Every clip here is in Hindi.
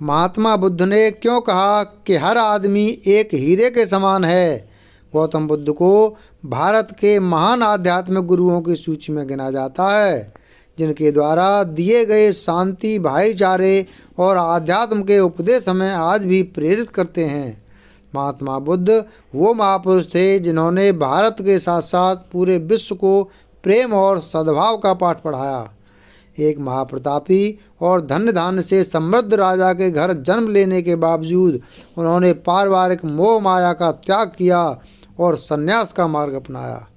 महात्मा बुद्ध ने क्यों कहा कि हर आदमी एक हीरे के समान है? गौतम बुद्ध को भारत के महान आध्यात्मिक गुरुओं की सूची में गिना जाता है, जिनके द्वारा दिए गए शांति, भाईचारे और आध्यात्म के उपदेश हमें आज भी प्रेरित करते हैं। महात्मा बुद्ध वो महापुरुष थे जिन्होंने भारत के साथ साथ पूरे विश्व को प्रेम और सद्भाव का पाठ पढ़ाया। एक महाप्रतापी और धन धान्य से समृद्ध राजा के घर जन्म लेने के बावजूद उन्होंने पारिवारिक मोह माया का त्याग किया और संन्यास का मार्ग अपनाया।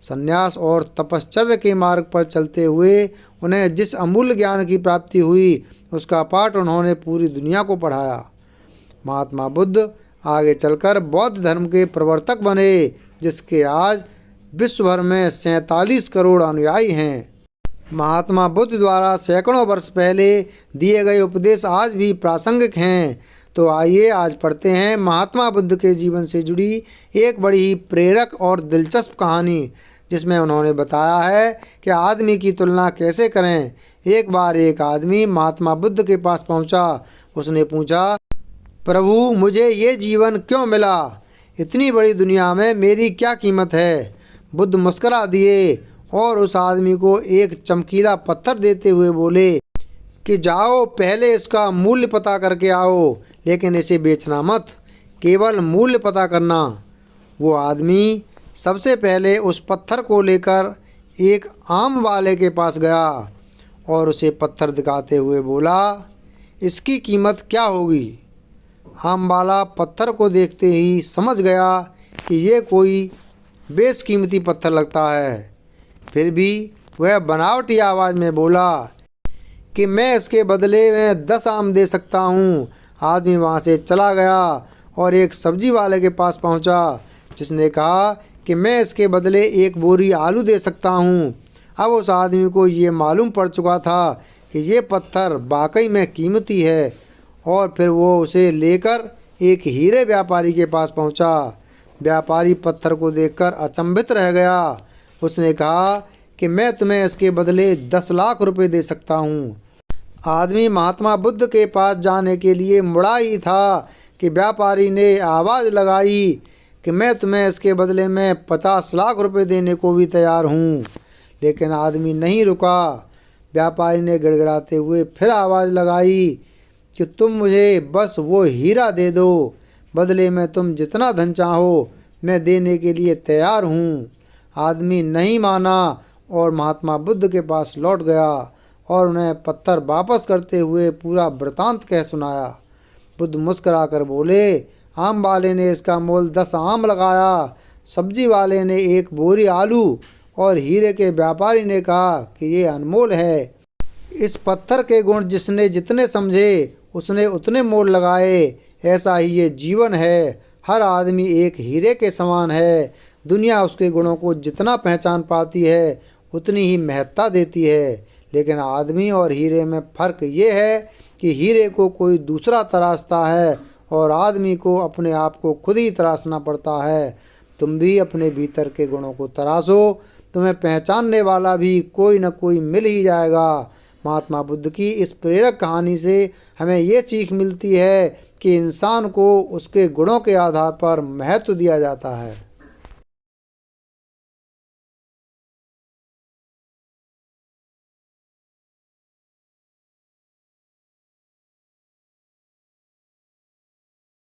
संन्यास और तपश्चर्या के मार्ग पर चलते हुए उन्हें जिस अमूल्य ज्ञान की प्राप्ति हुई, उसका पाठ उन्होंने पूरी दुनिया को पढ़ाया। महात्मा बुद्ध आगे चलकर बौद्ध धर्म के प्रवर्तक बने, जिसके आज विश्व भर में 47 करोड़ अनुयायी हैं। महात्मा बुद्ध द्वारा सैकड़ों वर्ष पहले दिए गए उपदेश आज भी प्रासंगिक हैं। तो आइए आज पढ़ते हैं महात्मा बुद्ध के जीवन से जुड़ी एक बड़ी ही प्रेरक और दिलचस्प कहानी, जिसमें उन्होंने बताया है कि आदमी की तुलना कैसे करें। एक बार एक आदमी महात्मा बुद्ध के पास पहुंचा। उसने पूछा, प्रभु, मुझे ये जीवन क्यों मिला? इतनी बड़ी दुनिया में मेरी क्या कीमत है? बुद्ध मुस्कुरा दिए और उस आदमी को एक चमकीला पत्थर देते हुए बोले कि जाओ, पहले इसका मूल्य पता करके आओ, लेकिन इसे बेचना मत, केवल मूल्य पता करना। वो आदमी सबसे पहले उस पत्थर को लेकर एक आम वाले के पास गया और उसे पत्थर दिखाते हुए बोला, इसकी कीमत क्या होगी? आम वाला पत्थर को देखते ही समझ गया कि ये कोई बेशकीमती पत्थर लगता है। फिर भी वह बनावटी आवाज़ में बोला कि मैं इसके बदले में 10 आम दे सकता हूँ। आदमी वहाँ से चला गया और एक सब्जी वाले के पास पहुँचा, जिसने कहा कि मैं इसके बदले एक बोरी आलू दे सकता हूँ। अब उस आदमी को ये मालूम पड़ चुका था कि ये पत्थर वाकई में कीमती है, और फिर वो उसे लेकर एक हीरे व्यापारी के पास पहुँचा। व्यापारी पत्थर को देखकर अचंभित रह गया। उसने कहा कि मैं तुम्हें इसके बदले 10 लाख रुपए दे सकता हूँ। आदमी महात्मा बुद्ध के पास जाने के लिए मुड़ा ही था कि व्यापारी ने आवाज़ लगाई कि मैं तुम्हें इसके बदले में 50 लाख रुपए देने को भी तैयार हूँ। लेकिन आदमी नहीं रुका। व्यापारी ने गिड़गिड़ाते हुए फिर आवाज़ लगाई कि तुम मुझे बस वो हीरा दे दो, बदले में तुम जितना धन चाहो मैं देने के लिए तैयार हूँ। आदमी नहीं माना और महात्मा बुद्ध के पास लौट गया और उन्हें पत्थर वापस करते हुए पूरा वृतांत कह सुनाया। बुद्ध मुस्कुराकर बोले, आम वाले ने इसका मोल 10 आम लगाया, सब्जी वाले ने एक बोरी आलू और हीरे के व्यापारी ने कहा कि ये अनमोल है। इस पत्थर के गुण जिसने जितने समझे उसने उतने मोल लगाए। ऐसा ही ये जीवन है। हर आदमी एक हीरे के समान है। दुनिया उसके गुणों को जितना पहचान पाती है उतनी ही महत्ता देती है। लेकिन आदमी और हीरे में फ़र्क ये है कि हीरे को कोई दूसरा तराशता है और आदमी को अपने आप को खुद ही तराशना पड़ता है। तुम भी अपने भीतर के गुणों को तराशो, तुम्हें पहचानने वाला भी कोई न कोई मिल ही जाएगा। महात्मा बुद्ध की इस प्रेरक कहानी से हमें ये सीख मिलती है कि इंसान को उसके गुणों के आधार पर महत्व दिया जाता है।